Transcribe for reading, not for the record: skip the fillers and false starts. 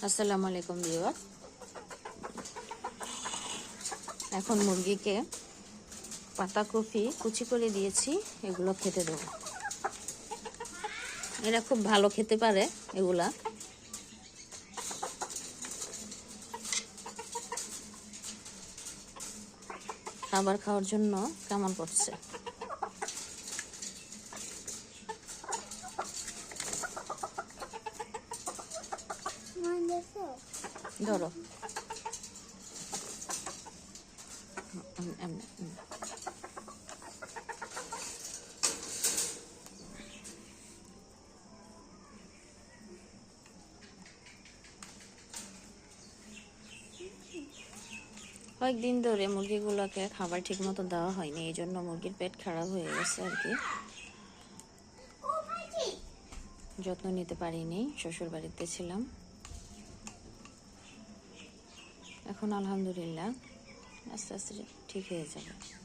আসসালামু আলাইকুম ভিউয়ার। এখন মুরগিকে পাতাকপি কুচি করে দিয়েছি, এগুলো খেতে দেবো। এরা খুব ভালো খেতে পারে এগুলা। খাবার খাওয়ার জন্য কেমন করছে। ধরো কয়েকদিন ধরে মুরগিগুলোকে খাবার ঠিক মতো দেওয়া হয়নি, এই জন্য মুরগির পেট খারাপ হয়ে গেছে আর কি। যত্ন নিতে পারিনি, শ্বশুর বাড়িতে ছিলাম। এখন আলহামদুলিল্লাহ আস্তে আস্তে ঠিক হয়ে যাবে।